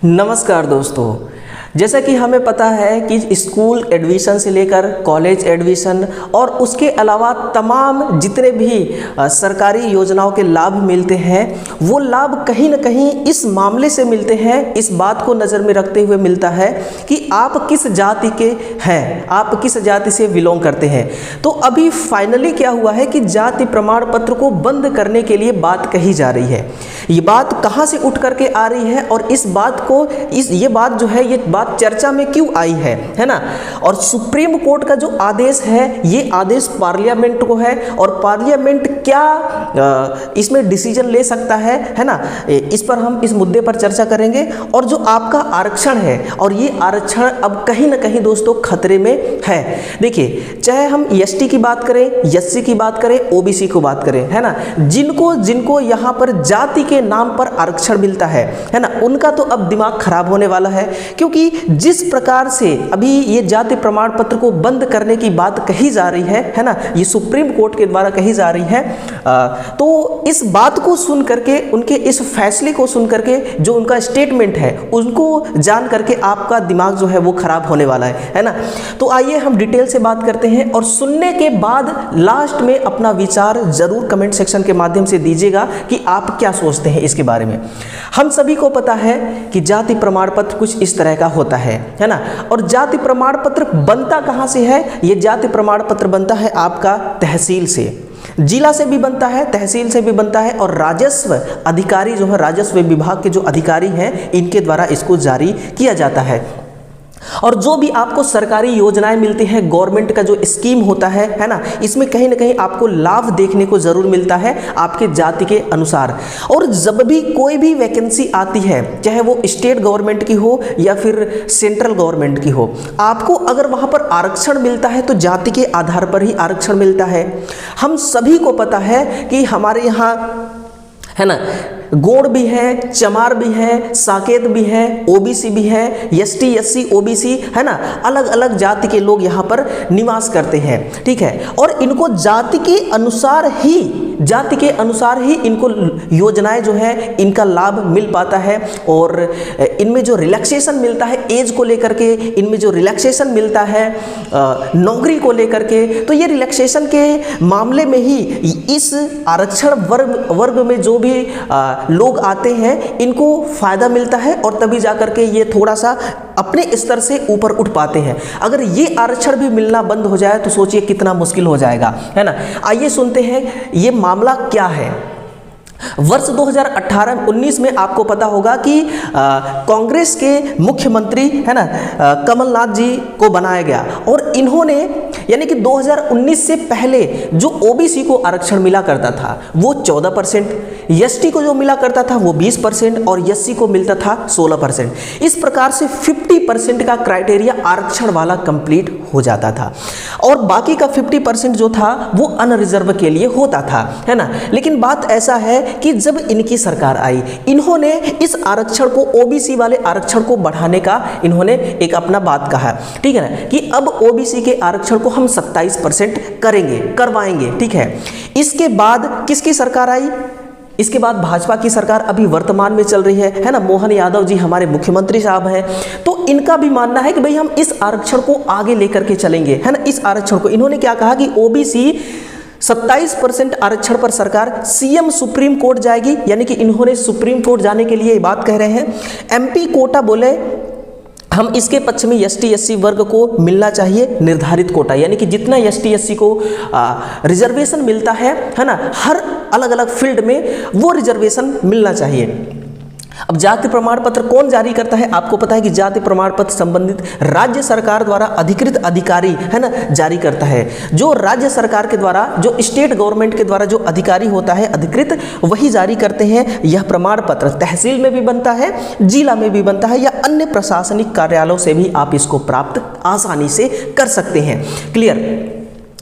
नमस्कार दोस्तों, जैसा कि हमें पता है कि स्कूल एडमिशन से लेकर कॉलेज एडमिशन और उसके अलावा तमाम जितने भी सरकारी योजनाओं के लाभ मिलते हैं वो लाभ कहीं ना कहीं इस मामले से मिलते हैं, इस बात को नज़र में रखते हुए मिलता है कि आप किस जाति के हैं, आप किस जाति से बिलोंग करते हैं। तो अभी फाइनली क्या हुआ है कि जाति प्रमाण पत्र को बंद करने के लिए बात कही जा रही है। ये बात कहाँ से उठ करके आ रही है और इस बात को ये बात जो है ये बात चर्चा में क्यों आई है ना। और सुप्रीम कोर्ट का जो आदेश है ये आदेश पार्लियामेंट को है और पार्लियामेंट क्या इसमें डिसीजन ले सकता है ना। इस पर हम इस मुद्दे पर चर्चा करेंगे। और जो आपका आरक्षण है और ये आरक्षण अब कहीं ना कहीं दोस्तों खतरे में है। देखिए, चाहे हम एसटी की बात करें, एससी की बात करें, ओबीसी को बात करें, है ना, जिनको यहाँ पर जाति के नाम पर आरक्षण मिलता है ना, उनका तो अब दिमाग खराब होने वाला है। क्योंकि जिस प्रकार से अभी ये जाति प्रमाण पत्र को बंद करने की बात कही जा रही है ना, ये सुप्रीम कोर्ट के द्वारा कही जा रही है, तो इस बात को सुन करके, उनके इस फैसले को सुन करके, जो उनका स्टेटमेंट है उनको जान करके आपका दिमाग जो है वो खराब होने वाला है ना। तो आइए हम डिटेल से बात करते हैं और सुनने के बाद लास्ट में अपना विचार जरूर कमेंट सेक्शन के माध्यम से दीजिएगा कि आप क्या सोचते हैं इसके बारे में। हम सभी को पता है कि जाति प्रमाण पत्र कुछ इस तरह का होता है ना। और जाति प्रमाण पत्र बनता कहाँ से है? ये जाति प्रमाण पत्र बनता है आपका तहसील से, जिला से भी बनता है, तहसील से भी बनता है और राजस्व अधिकारी जो है, राजस्व विभाग के जो अधिकारी हैं, इनके द्वारा इसको जारी किया जाता है। और जो भी आपको सरकारी योजनाएं मिलती हैं, गवर्नमेंट का जो स्कीम होता है ना, इसमें कहीं ना कहीं आपको लाभ देखने को जरूर मिलता है आपके जाति के अनुसार। और जब भी कोई भी वैकेंसी आती है, चाहे वो स्टेट गवर्नमेंट की हो या फिर सेंट्रल गवर्नमेंट की हो, आपको अगर वहां पर आरक्षण मिलता है तो जाति के आधार पर ही आरक्षण मिलता है। हम सभी को पता है कि हमारे यहाँ, है ना, गोंड भी है, चमार भी है, साकेत भी है, ओबीसी भी है, एसटी, एससी, ओबीसी, है ना, अलग अलग जाति के लोग यहाँ पर निवास करते हैं। ठीक है, और इनको जाति के अनुसार ही इनको योजनाएं जो है इनका लाभ मिल पाता है। और इनमें जो रिलैक्सेशन मिलता है एज को लेकर के, इनमें जो रिलैक्सेशन मिलता है नौकरी को लेकर के, तो ये रिलैक्सेशन के मामले में ही इस आरक्षण वर्ग में जो भी लोग आते हैं इनको फायदा मिलता है और तभी जाकर के ये थोड़ा सा अपने स्तर से ऊपर उठ पाते हैं। अगर ये आरक्षण भी मिलना बंद हो जाए तो सोचिए कितना मुश्किल हो जाएगा, है ना। आइए सुनते हैं ये मामला क्या है। वर्ष 2018-19 में आपको पता होगा कि कांग्रेस के मुख्यमंत्री, है ना, कमलनाथ जी को बनाया गया और इन्होंने, यानी कि 2019 से पहले जो ओबीसी को आरक्षण मिला करता था वो 14%, एसटी को जो मिला करता था वो 20% और एससी को मिलता था 16%। इस प्रकार से 50% का क्राइटेरिया आरक्षण वाला कंप्लीट हो जाता था और बाकी का 50% जो था वो अनरिजर्व के लिए होता था, है ना। लेकिन बात ऐसा है कि जब इनकी सरकार आई, इन्होंने इस आरक्षण को, ओबीसी वाले आरक्षण को बढ़ाने का इन्होंने एक अपना बात कहा, ठीक है ना, कि अब ओबीसी के आरक्षण को हम 27% करवाएंगे। ठीक है, इसके बाद किसकी सरकार आई? इसके बाद भाजपा की सरकार अभी वर्तमान में चल रही है ना। मोहन यादव जी हमारे मुख्यमंत्री साहब हैं, तो इनका भी मानना है कि भाई हम इस आरक्षण को आगे लेकर के चलेंगे, है ना। इस आरक्षण को इन्होंने क्या कहा कि ओबीसी 27% आरक्षण पर सरकार, सीएम सुप्रीम कोर्ट जाएगी, यानी कि इन्होंने सुप्रीम कोर्ट जाने के लिए ये बात कह रहे हैं। एमपी कोटा बोले हम इसके पक्ष में एसटी एससी वर्ग को मिलना चाहिए निर्धारित कोटा, यानी कि जितना एसटी एससी को रिजर्वेशन मिलता है ना, हर अलग अलग फील्ड में वो रिजर्वेशन मिलना चाहिए। अब जाति प्रमाण पत्र कौन जारी करता है? आपको पता है कि जाति प्रमाण पत्र संबंधित राज्य सरकार द्वारा अधिकृत अधिकारी, है ना, जारी करता है। जो राज्य सरकार के द्वारा, जो स्टेट गवर्नमेंट के द्वारा जो अधिकारी होता है अधिकृत, वही जारी करते हैं। यह प्रमाण पत्र तहसील में भी बनता है, जिला में भी बनता है या अन्य प्रशासनिक कार्यालयों से भी आप इसको प्राप्त आसानी से कर सकते हैं। क्लियर?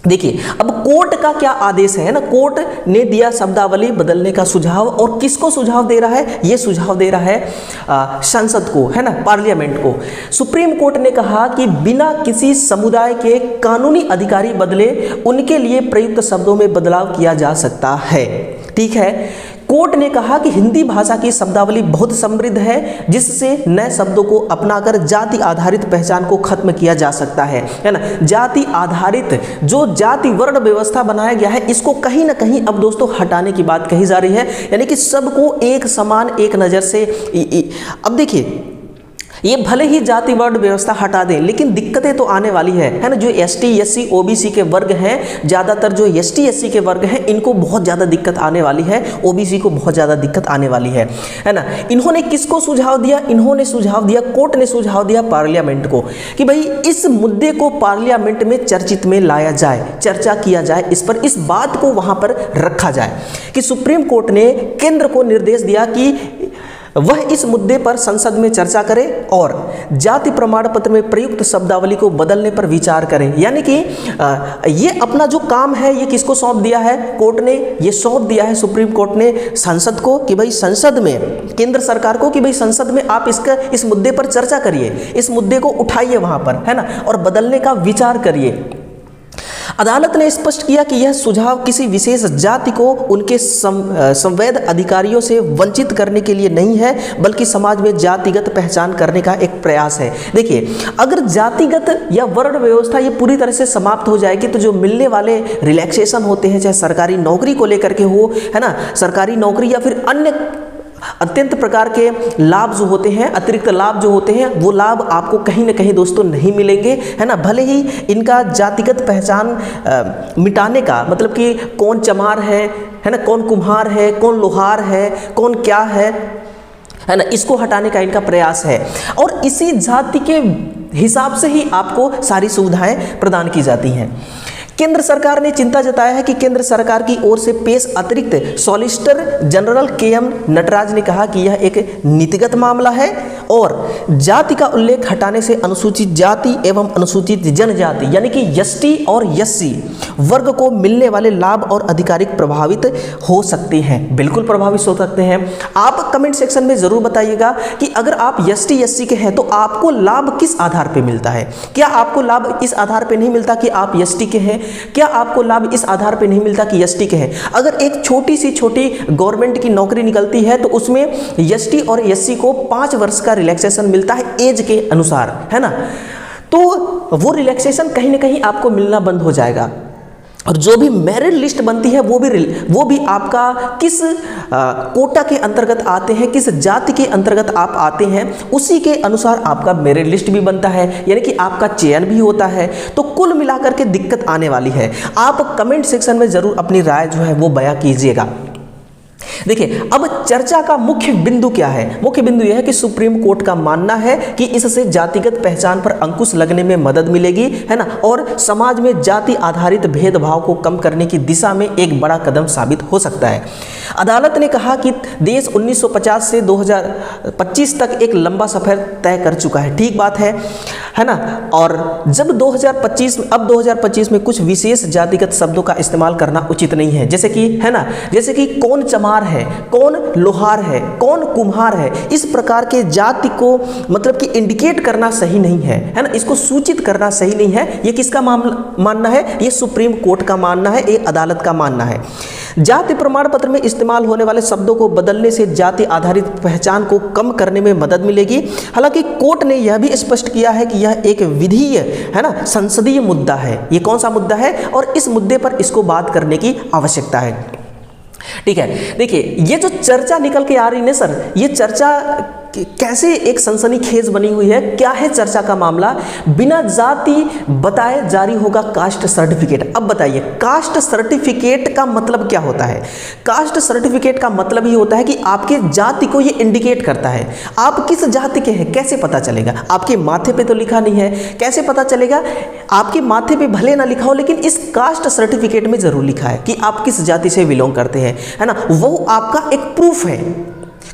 देखिए, अब कोर्ट का क्या आदेश है ना, कोर्ट ने दिया शब्दावली बदलने का सुझाव और किसको सुझाव दे रहा है? ये सुझाव दे रहा है संसद को, है ना, पार्लियामेंट को। सुप्रीम कोर्ट ने कहा कि बिना किसी समुदाय के कानूनी अधिकारी बदले उनके लिए प्रयुक्त शब्दों में बदलाव किया जा सकता है। ठीक है, कोर्ट ने कहा कि हिंदी भाषा की शब्दावली बहुत समृद्ध है, जिससे नए शब्दों को अपनाकर जाति आधारित पहचान को खत्म किया जा सकता है ना। जाति आधारित जो जाति वर्ण व्यवस्था बनाया गया है, इसको कहीं ना कहीं अब दोस्तों हटाने की बात कही जा रही है, यानी कि सबको एक समान एक नज़र से। अब देखिए, ये भले ही जाति वर्ण व्यवस्था हटा दें, लेकिन दिक्कतें तो आने वाली है ना। जो एसटी एससी ओबीसी के वर्ग हैं, ज़्यादातर जो एसटी एससी के वर्ग हैं, इनको बहुत ज़्यादा दिक्कत आने वाली है, ओबीसी को बहुत ज़्यादा दिक्कत आने वाली है ना। इन्होंने किसको सुझाव दिया? इन्होंने सुझाव दिया, कोर्ट ने सुझाव दिया पार्लियामेंट को कि भाई इस मुद्दे को पार्लियामेंट में चर्चित में लाया जाए, चर्चा किया जाए, इस पर, इस बात को वहाँ पर रखा जाए कि सुप्रीम कोर्ट ने केंद्र को निर्देश दिया कि वह इस मुद्दे पर संसद में चर्चा करे और जाति प्रमाण पत्र में प्रयुक्त शब्दावली को बदलने पर विचार करें। यानी कि ये अपना जो काम है ये किसको सौंप दिया है? कोर्ट ने ये सौंप दिया है, सुप्रीम कोर्ट ने संसद को, कि भाई संसद में, केंद्र सरकार को, कि भाई संसद में आप इस मुद्दे पर चर्चा करिए, इस मुद्दे को उठाइए वहाँ पर, है ना, और बदलने का विचार करिए। अदालत ने स्पष्ट किया कि यह सुझाव किसी विशेष जाति को उनके संवैध अधिकारियों से वंचित करने के लिए नहीं है, बल्कि समाज में जातिगत पहचान करने का एक प्रयास है। देखिए, अगर जातिगत या वर्ण व्यवस्था ये पूरी तरह से समाप्त हो जाएगी तो जो मिलने वाले रिलैक्सेशन होते हैं, चाहे सरकारी नौकरी को लेकर के हो, है ना, सरकारी नौकरी या फिर अन्य अत्यंत प्रकार के लाभ जो होते हैं, अतिरिक्त लाभ जो होते हैं, वो लाभ आपको कहीं ना कहीं दोस्तों नहीं मिलेंगे, है ना। भले ही इनका जातिगत पहचान मिटाने का मतलब कि कौन चमार है ना, कौन कुम्हार है, कौन लोहार है, कौन क्या है ना, इसको हटाने का इनका प्रयास है और इसी जाति के हिसाब से ही आपको सारी सुविधाएं प्रदान की जाती हैं। केंद्र सरकार ने चिंता जताया है कि केंद्र सरकार की ओर से पेश अतिरिक्त सॉलिसिटर जनरल के.एम. नटराज ने कहा कि यह एक नीतिगत मामला है और जाति का उल्लेख हटाने से अनुसूचित जाति एवं अनुसूचित जनजाति यानी कि एसटी और एससी वर्ग को मिलने वाले लाभ और अधिकारिक प्रभावित हो सकते हैं। बिल्कुल प्रभावित हो सकते हैं। आप कमेंट सेक्शन में जरूर बताइएगा कि अगर आप एसटी एससी के हैं तो आपको लाभ किस आधार पर मिलता है। क्या आपको लाभ इस आधार पर नहीं मिलता कि आप एसटी के हैं? क्या आपको लाभ इस आधार पे नहीं मिलता कि एसटी के हैं? अगर एक छोटी सी छोटी गवर्नमेंट की नौकरी निकलती है तो उसमें एसटी और एससी को 5 वर्ष का रिलैक्सेशन मिलता है एज के अनुसार, है ना। तो वो रिलैक्सेशन कहीं ना कहीं आपको मिलना बंद हो जाएगा और जो भी मेरिट लिस्ट बनती है वो भी आपका किस कोटा के अंतर्गत आते हैं, किस जाति के अंतर्गत आप आते हैं, उसी के अनुसार आपका मेरिट लिस्ट भी बनता है, यानी कि आपका चयन भी होता है। तो कुल मिलाकर के दिक्कत आने वाली है। आप कमेंट सेक्शन में जरूर अपनी राय जो है वो बयां कीजिएगा। देखिए, अब चर्चा का मुख्य बिंदु क्या है? मुख्य बिंदु यह है कि सुप्रीम कोर्ट का मानना है कि इससे जातिगत पहचान पर अंकुश लगने में मदद मिलेगी, है ना, और समाज में जाति आधारित भेदभाव को कम करने की दिशा में एक बड़ा कदम साबित हो सकता है। अदालत ने कहा कि देश 1950 से 2025 तक एक लंबा सफर तय कर चुका है। ठीक बात है ना। और जब 2025 में कुछ विशेष जातिगत शब्दों का इस्तेमाल करना उचित नहीं है, जैसे कि, है ना, जैसे कि कौन चमार है, कौन लोहार है, कौन कुम्हार है, इस प्रकार के जाति को मतलब कि इंडिकेट करना सही नहीं है ना, इसको सूचित करना सही नहीं है। ये किसका मानना है? ये सुप्रीम कोर्ट का मानना है, ये अदालत का मानना है। जाति प्रमाण पत्र में इस्तेमाल होने वाले शब्दों को बदलने से जाति आधारित पहचान को कम करने में मदद मिलेगी। हालांकि कोर्ट ने यह भी स्पष्ट किया है कि यह एक विधीय, है ना, संसदीय मुद्दा है। ये कौन सा मुद्दा है और इस मुद्दे पर इसको बात करने की आवश्यकता है। ठीक है, देखिए, ये जो चर्चा निकल के आ रही है सर, ये चर्चा कैसे एक सनसनीखेज बनी हुई है। क्या है चर्चा का मामला? बिना जाति बताए जारी होगा कास्ट सर्टिफिकेट। अब बताइए, कास्ट सर्टिफिकेट का मतलब क्या होता है? कास्ट सर्टिफिकेट का मतलब ये होता है कि आपके जाति को ये इंडिकेट करता है। आप किस जाति के हैं कैसे पता चलेगा? आपके माथे पे तो लिखा नहीं है, कैसे पता चलेगा? आपके माथे पे भले ना लिखा हो, लेकिन इस कास्ट सर्टिफिकेट में जरूर लिखा है कि आप किस जाति से बिलोंग करते हैं, है ना। वो आपका एक प्रूफ है।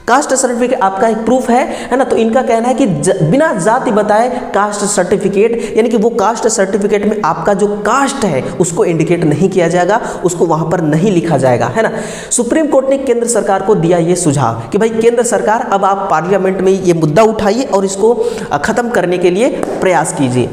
कास्ट सर्टिफिकेट आपका एक प्रूफ है ना। तो इनका कहना है कि बिना जाति बताए कास्ट सर्टिफिकेट, यानी कि वो कास्ट सर्टिफिकेट में आपका जो कास्ट है उसको इंडिकेट नहीं किया जाएगा, उसको वहां पर नहीं लिखा जाएगा, है ना। सुप्रीम कोर्ट ने केंद्र सरकार को दिया ये सुझाव कि भाई केंद्र सरकार, अब आप पार्लियामेंट में ये मुद्दा उठाइए और इसको खत्म करने के लिए प्रयास कीजिए।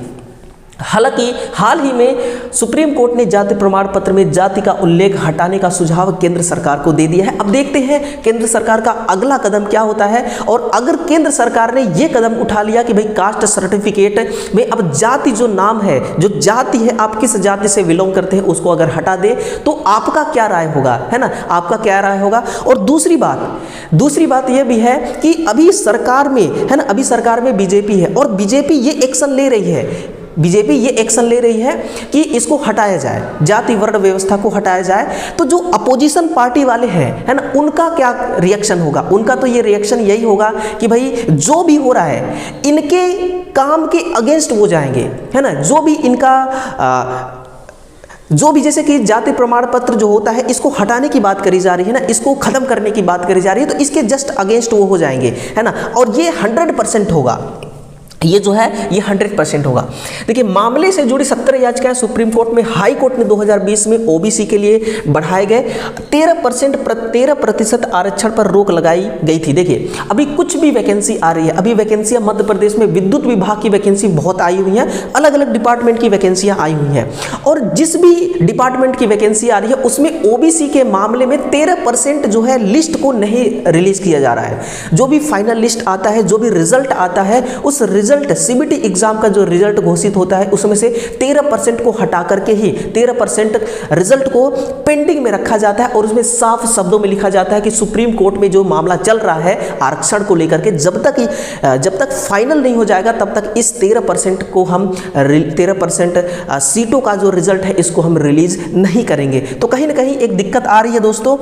हालांकि हाल ही में सुप्रीम कोर्ट ने जाति प्रमाण पत्र में जाति का उल्लेख हटाने का सुझाव केंद्र सरकार को दे दिया है। अब देखते हैं केंद्र सरकार का अगला कदम क्या होता है, और अगर केंद्र सरकार ने यह कदम उठा लिया कि भाई कास्ट सर्टिफिकेट में अब जाति जो नाम है, जो जाति है, आप किस जाति से बिलोंग करते हैं उसको अगर हटा दे तो आपका क्या राय होगा, है ना, आपका क्या राय होगा। और दूसरी बात यह भी है कि अभी सरकार में, है ना, अभी सरकार में बीजेपी है और बीजेपी ये एक्शन ले रही है, बीजेपी ये एक्शन ले रही है कि इसको हटाया जाए, जाति वर्ण व्यवस्था को हटाया जाए। तो जो अपोजिशन पार्टी वाले हैं, है ना, उनका क्या रिएक्शन होगा? उनका तो ये रिएक्शन यही होगा कि भाई जो भी हो रहा है इनके काम के अगेंस्ट वो जाएंगे, है ना, जो भी जैसे कि जाति प्रमाण पत्र जो होता है इसको हटाने की बात करी जा रही है ना, इसको खत्म करने की बात करी जा रही है, तो इसके जस्ट अगेंस्ट वो हो जाएंगे, है ना, और ये 100% होगा, ये जो है ये 100% होगा। देखिए, मामले से जुड़ी 17 याचिकाएं सुप्रीम कोर्ट में, हाई कोर्ट ने 2020 में ओबीसी के लिए बढ़ाए गए 13% आरक्षण पर रोक लगाई गई थी। देखिए, अभी कुछ भी वैकेंसी आ रही है, अभी वैकेंसियां मध्य प्रदेश में विद्युत विभाग की वैकेंसी बहुत आई हुई हैं, अलग अलग डिपार्टमेंट की वैकेंसियां आई हुई हैं, और जिस भी डिपार्टमेंट की वैकेंसी आ रही है उसमें ओबीसी के मामले में 13% जो है लिस्ट को नहीं रिलीज किया जा रहा है। जो भी फाइनल लिस्ट आता है, जो भी रिजल्ट आता है, उस रिजल्ट सीबीटी एग्जाम का जो रिजल्ट घोषित होता है उसमें से 13% को हटा करके ही 13% रिजल्ट को पेंडिंग में रखा जाता है, और उसमें साफ शब्दों में लिखा जाता है कि सुप्रीम कोर्ट में जो मामला चल रहा है आरक्षण को लेकर के, जब तक फाइनल नहीं हो जाएगा तब तक इस 13% को हम 13% सीटों का जो रिजल्ट है इसको हम रिलीज नहीं करेंगे। तो कहीं ना कहीं एक दिक्कत आ रही है दोस्तों,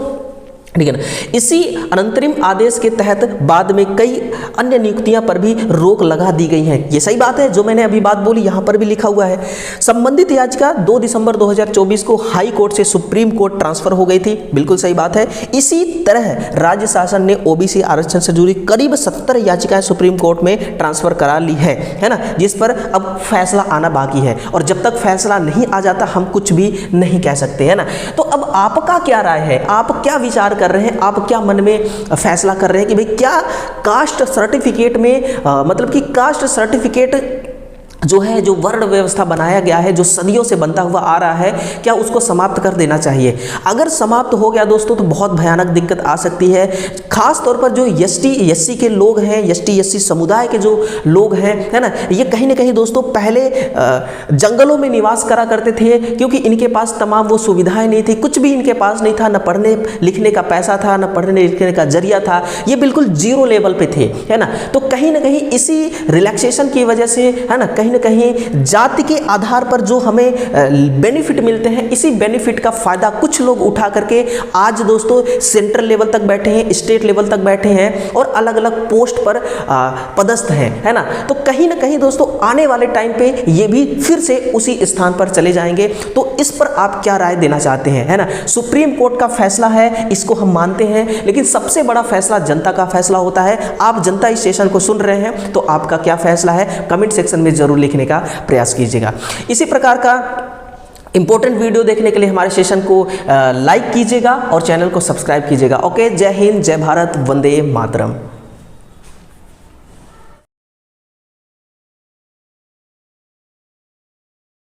ठीक है ना। इसी अंतरिम आदेश के तहत बाद में कई अन्य नियुक्तियां पर भी रोक लगा दी गई हैं। ये सही बात है, जो मैंने अभी बात बोली यहां पर भी लिखा हुआ है। संबंधित याचिका 2 दिसंबर 2024 को हाई कोर्ट से सुप्रीम कोर्ट ट्रांसफर हो गई थी, बिल्कुल सही बात है। इसी तरह राज्य शासन ने ओबीसी आरक्षण से जुड़ी करीब 70 याचिकाएं सुप्रीम कोर्ट में ट्रांसफर करा ली है ना, जिस पर अब फैसला आना बाकी है, और जब तक फैसला नहीं आ जाता हम कुछ भी नहीं कह सकते, है ना। तो अब आपका क्या राय है, आप क्या विचार कर रहे हैं, आप क्या मन में फैसला कर रहे हैं कि भाई क्या कास्ट सर्टिफिकेट में मतलब कि कास्ट सर्टिफिकेट जो है, जो वर्ण व्यवस्था बनाया गया है, जो सदियों से बनता हुआ आ रहा है, क्या उसको समाप्त कर देना चाहिए? अगर समाप्त हो गया दोस्तों तो बहुत भयानक दिक्कत आ सकती है, खास तौर पर जो एसटी के लोग हैं, एसटी समुदाय के जो लोग हैं, है ना, ये कहीं ना कहीं दोस्तों पहले जंगलों में निवास करा करते थे, क्योंकि इनके पास तमाम वो सुविधाएं नहीं थी, कुछ भी इनके पास नहीं था, न पढ़ने लिखने का पैसा था, न पढ़ने लिखने का जरिया था, ये बिल्कुल जीरो लेवल पे थे, है ना। तो कहीं ना कहीं इसी रिलैक्सेशन की वजह से, है ना, कहीं जाति के आधार पर जो हमें बेनिफिट मिलते हैं, इसी बेनिफिट का फायदा कुछ लोग उठा करके आज दोस्तों सेंट्रल लेवल तक बैठे हैं, स्टेट लेवल तक बैठे हैं, और अलग अलग पोस्ट पर पदस्थ हैं, है ना। तो कहीं ना कहीं दोस्तों आने वाले टाइम पे ये भी फिर से उसी स्थान पर चले जाएंगे। तो इस पर आप क्या राय देना चाहते हैं, है ना। सुप्रीम कोर्ट का फैसला है, इसको हम मानते हैं, लेकिन सबसे बड़ा फैसला जनता का फैसला होता है। आप जनता इस सेशन को सुन रहे हैं, तो आपका क्या फैसला है कमेंट सेक्शन में जरूर लिखने का प्रयास कीजिएगा। इसी प्रकार का इंपॉर्टेंट वीडियो देखने के लिए हमारे सेशन को लाइक कीजिएगा और चैनल को सब्सक्राइब कीजिएगा। ओके, जय हिंद, जय भारत, वंदे मातरम।